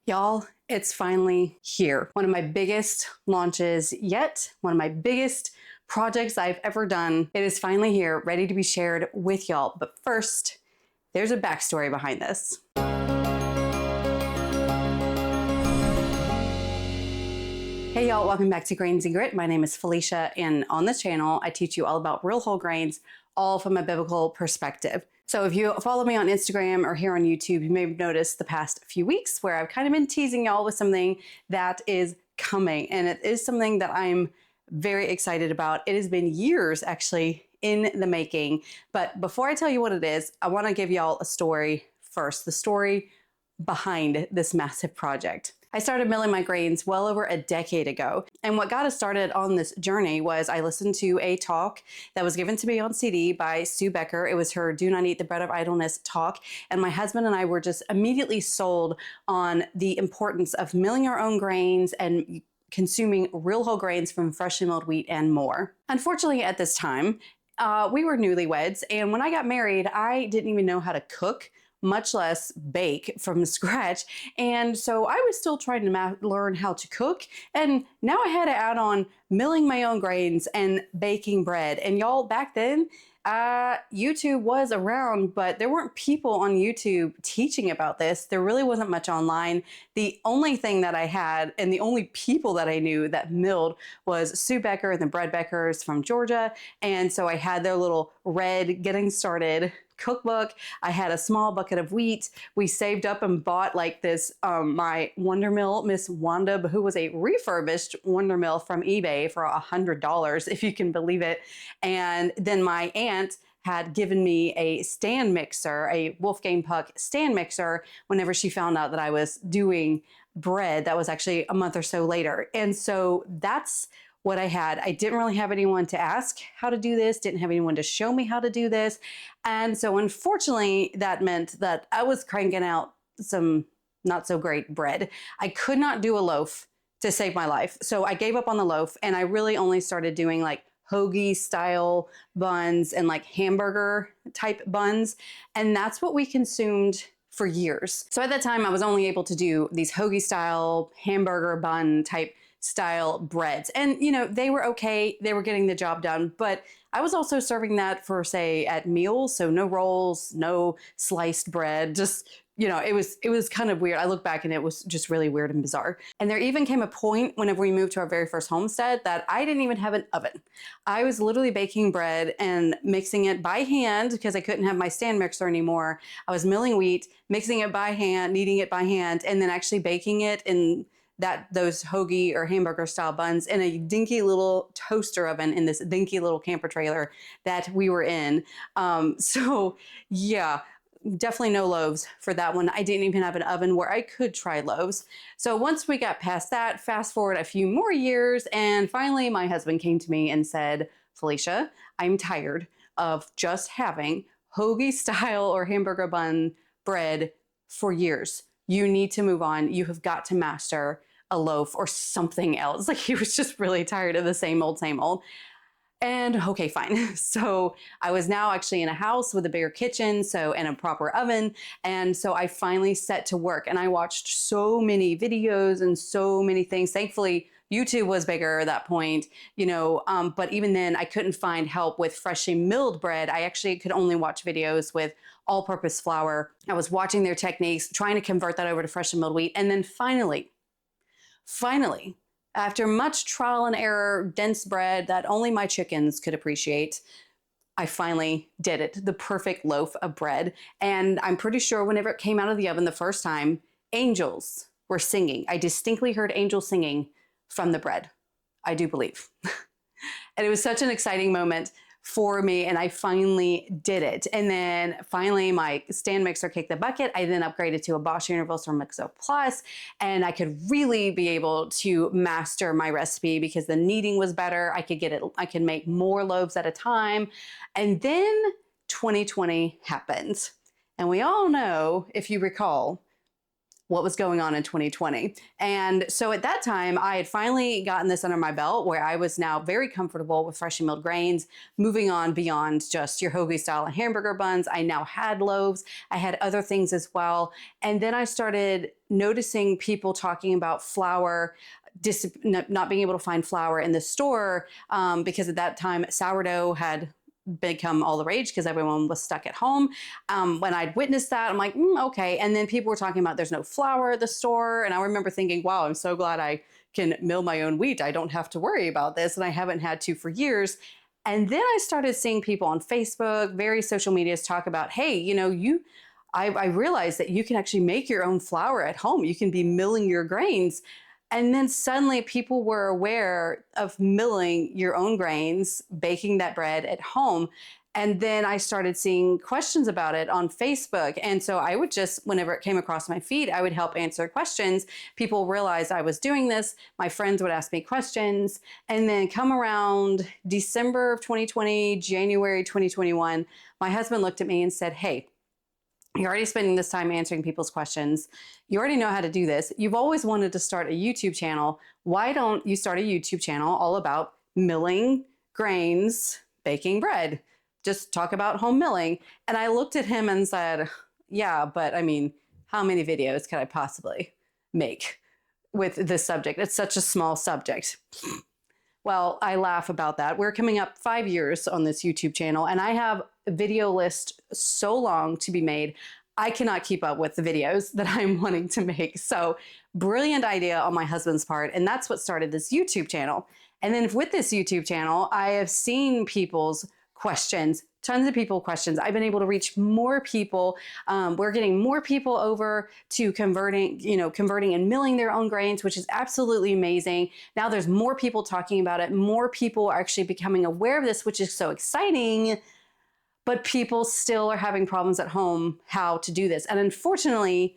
Y'all, it's finally here. One of my biggest launches yet, one of my biggest projects I've ever done. It is finally here, ready to be shared with y'all. But first, there's a backstory behind this. Hey y'all, welcome back to Grains and Grit. My name is Felicia, and on this channel, I teach you all about real whole grains, all from a biblical perspective. So if you follow me on Instagram or here on YouTube, you may have noticed the past few weeks where I've kind of been teasing y'all with something that is coming. And it is something that I'm very excited about. It has been years actually in the making. But before I tell you what it is, I want to give y'all a story first, the story behind this massive project. I started milling my grains well over a decade ago. And what got us started on this journey was I listened to a talk that was given to me on CD by Sue Becker. It was her Do Not Eat the Bread of Idleness talk. And my husband and I were just immediately sold on the importance of milling our own grains and consuming real whole grains from freshly milled wheat and more. Unfortunately, at this time, we were newlyweds. And when I got married, I didn't even know how to cook, much less bake from scratch. And so I was still trying to learn how to cook. And now I had to add on milling my own grains and baking bread. And y'all, back then, YouTube was around, but there weren't people on YouTube teaching about this. There really wasn't much online. The only thing that I had and the only people that I knew that milled was Sue Becker and the Bread Beckers from Georgia. And so I had their little red getting started cookbook. I had a small bucket of wheat. We saved up and bought like this, my Wonder Mill, Miss Wanda, who was a refurbished Wonder Mill from eBay for $100, if you can believe it. And then my aunt had given me a stand mixer, a Wolfgang Puck stand mixer, whenever she found out that I was doing bread. That was actually a month or so later. And so that's what I had. I didn't really have anyone to ask how to do this, didn't have anyone to show me how to do this. And so unfortunately, that meant that I was cranking out some not so great bread. I could not do a loaf to save my life. So I gave up on the loaf and I really only started doing like hoagie style buns and like hamburger type buns. And that's what we consumed for years. So at that time, I was only able to do these hoagie style hamburger bun type style breads. And, you know, they were okay. They were getting the job done. But I was also serving that for, say, at meals. So no rolls, no sliced bread, just, you know, it was kind of weird. I look back and it was just really weird and bizarre. And there even came a point whenever we moved to our very first homestead that I didn't even have an oven. I was literally baking bread and mixing it by hand because I couldn't have my stand mixer anymore. I was milling wheat, mixing it by hand, kneading it by hand, and then actually baking it in those hoagie or hamburger style buns in a dinky little toaster oven in this dinky little camper trailer that we were in. So yeah, definitely no loaves for that one. I didn't even have an oven where I could try loaves. So once we got past that, fast forward a few more years, and finally my husband came to me and said, Felicia, I'm tired of just having hoagie style or hamburger bun bread for years. You need to move on. You have got to master a loaf or something else. Like he was just really tired of the same old, same old. And okay, fine. So I was now actually in a house with a bigger kitchen, and a proper oven. And so I finally set to work and I watched so many videos and so many things. Thankfully, YouTube was bigger at that point, you know, but even then I couldn't find help with freshly milled bread. I actually could only watch videos with all-purpose flour. I was watching their techniques, trying to convert that over to freshly milled wheat. And then finally, after much trial and error, dense bread that only my chickens could appreciate, I finally did it, the perfect loaf of bread. And I'm pretty sure whenever it came out of the oven the first time, angels were singing. I distinctly heard angels singing from the bread, I do believe. And it was such an exciting moment for me, and I finally did it. And then finally my stand mixer kicked the bucket. I then upgraded to a Bosch Universal Mixer Plus, and I could really be able to master my recipe because the kneading was better. I could make more loaves at a time. And then 2020 happened. And we all know, if you recall, what was going on in 2020. And so at that time, I had finally gotten this under my belt where I was now very comfortable with freshly milled grains, moving on beyond just your hoagie style and hamburger buns. I now had loaves. I had other things as well. And then I started noticing people talking about flour, not being able to find flour in the store because at that time sourdough had become all the rage because everyone was stuck at home. When I'd witnessed that, I'm like, okay. And then people were talking about there's no flour at the store. And I remember thinking, wow, I'm so glad I can mill my own wheat. I don't have to worry about this. And I haven't had to for years. And then I started seeing people on Facebook, various social medias talk about, hey, I realized that you can actually make your own flour at home. You can be milling your grains. And then suddenly people were aware of milling your own grains, baking that bread at home. And then I started seeing questions about it on Facebook. And so I would just, whenever it came across my feed, I would help answer questions. People realized I was doing this. My friends would ask me questions. And then come around December of 2020, January 2021, my husband looked at me and said, hey, you're already spending this time answering people's questions. You already know how to do this. You've always wanted to start a YouTube channel. Why don't you start a YouTube channel all about milling grains, baking bread? Just talk about home milling. And I looked at him and said, yeah, but I mean, how many videos could I possibly make with this subject? It's such a small subject. Well, I laugh about that. We're coming up 5 years on this YouTube channel, and I have a video list so long to be made. I cannot keep up with the videos that I'm wanting to make. So brilliant idea on my husband's part. And that's what started this YouTube channel. And then with this YouTube channel, I have seen people's questions, tons of people questions. I've been able to reach more people. We're getting more people over to converting and milling their own grains, which is absolutely amazing. Now there's more people talking about it. More people are actually becoming aware of this, which is so exciting. But people still are having problems at home how to do this. And unfortunately,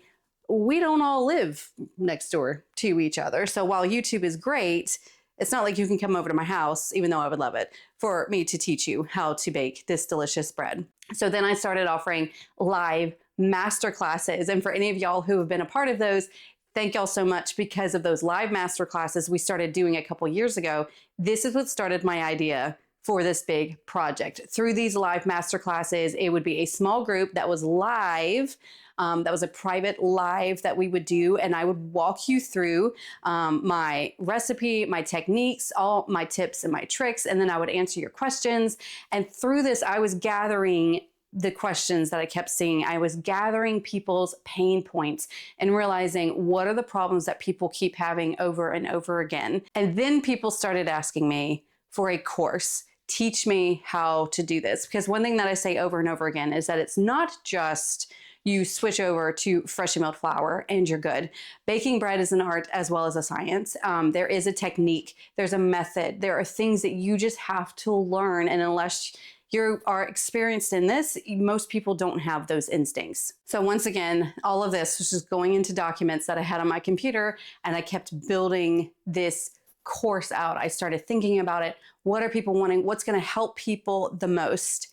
we don't all live next door to each other. So while YouTube is great, it's not like you can come over to my house, even though I would love it, for me to teach you how to bake this delicious bread. So then I started offering live master classes. And for any of y'all who have been a part of those, thank y'all so much. Because of those live master classes we started doing a couple years ago, this is what started my idea for this big project. Through these live master classes, it would be a small group that was live. That was a private live that we would do, and I would walk you through my recipe, my techniques, all my tips and my tricks, and then I would answer your questions. And through this, I was gathering the questions that I kept seeing. I was gathering people's pain points and realizing what are the problems that people keep having over and over again. And then people started asking me for a course. Teach me how to do this. Because one thing that I say over and over again is that it's not just you switch over to freshly milled flour and you're good. Baking bread is an art as well as a science. There is a technique, there's a method, there are things that you just have to learn. And unless you are experienced in this, most people don't have those instincts. So once again, all of this was just going into documents that I had on my computer, and I kept building this course out. I started thinking about it. What are people wanting? What's going to help people the most?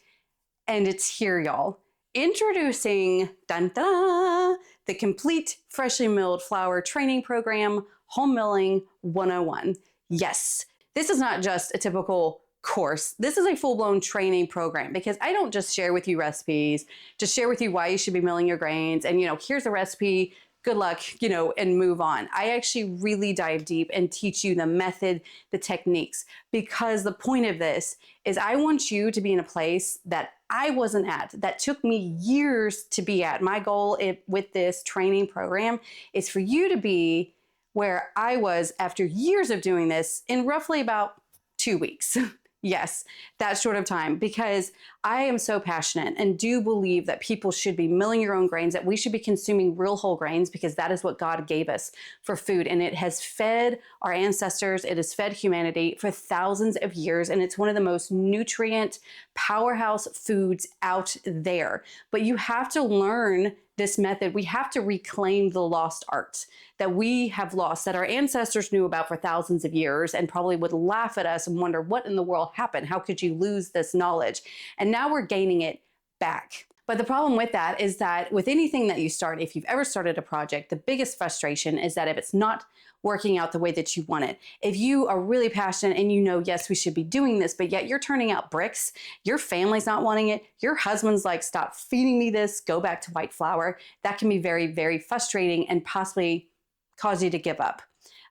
And it's here, y'all. Introducing, dun, dun, the complete freshly milled flour training program, Homemilling 101. Yes, this is not just a typical course. This is a full-blown training program, because I don't just share with you recipes, just share with you why you should be milling your grains and, here's a recipe, good luck, and move on. I actually really dive deep and teach you the method, the techniques, because the point of this is I want you to be in a place that I wasn't at, that took me years to be at. My goal with this training program is for you to be where I was after years of doing this in roughly about 2 weeks. Yes, that short of time, because I am so passionate and do believe that people should be milling your own grains, that we should be consuming real whole grains, because that is what God gave us for food. And it has fed our ancestors, it has fed humanity for thousands of years, and it's one of the most nutrient powerhouse foods out there. But you have to learn this method. We have to reclaim the lost art that we have lost, that our ancestors knew about for thousands of years and probably would laugh at us and wonder what in the world happened. How could you lose this knowledge? And now we're gaining it back. But the problem with that is that with anything that you start, if you've ever started a project, the biggest frustration is that if it's not working out the way that you want it, if you are really passionate and you know, yes, we should be doing this, but yet you're turning out bricks, your family's not wanting it, your husband's like, stop feeding me this, go back to white flour, that can be very, very frustrating and possibly cause you to give up.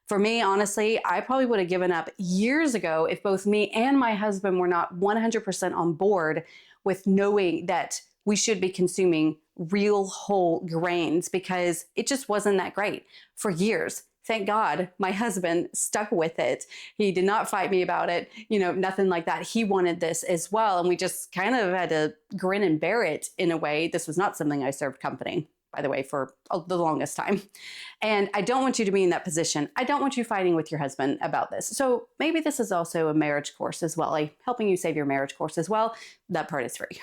For me, honestly, I probably would have given up years ago if both me and my husband were not 100% on board with knowing that we should be consuming real whole grains, because it just wasn't that great for years. Thank God my husband stuck with it. He did not fight me about it, nothing like that. He wanted this as well. And we just kind of had to grin and bear it in a way. This was not something I served company, by the way, for the longest time. And I don't want you to be in that position. I don't want you fighting with your husband about this. So maybe this is also a marriage course as well, like helping you save your marriage course as well. That part is free.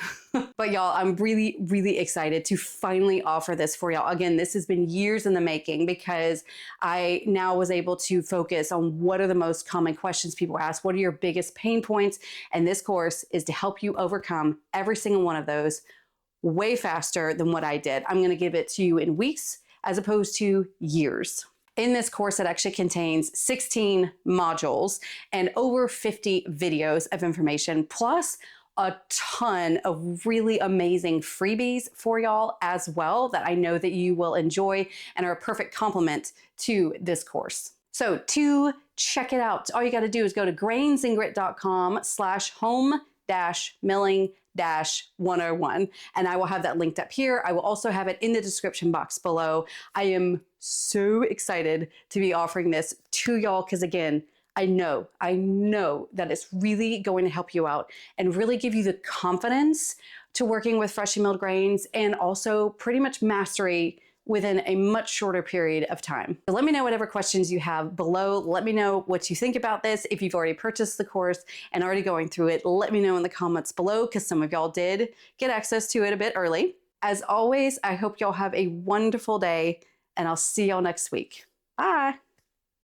But y'all, I'm really, really excited to finally offer this for y'all. Again, this has been years in the making because I now was able to focus on what are the most common questions people ask, what are your biggest pain points? And this course is to help you overcome every single one of those way faster than what I did. I'm going to give it to you in weeks as opposed to years. In this course, it actually contains 16 modules and over 50 videos of information, plus a ton of really amazing freebies for y'all as well that I know that you will enjoy and are a perfect complement to this course. So to check it out, all you got to do is go to grainsandgrit.com/home-milling-101, and I will have that linked up here. I will also have it in the description box below. I am so excited to be offering this to y'all because, again, I know that it's really going to help you out and really give you the confidence to working with freshly milled grains and also pretty much mastery within a much shorter period of time. So let me know whatever questions you have below. Let me know what you think about this. If you've already purchased the course and already going through it, let me know in the comments below because some of y'all did get access to it a bit early. As always, I hope y'all have a wonderful day and I'll see y'all next week. Bye.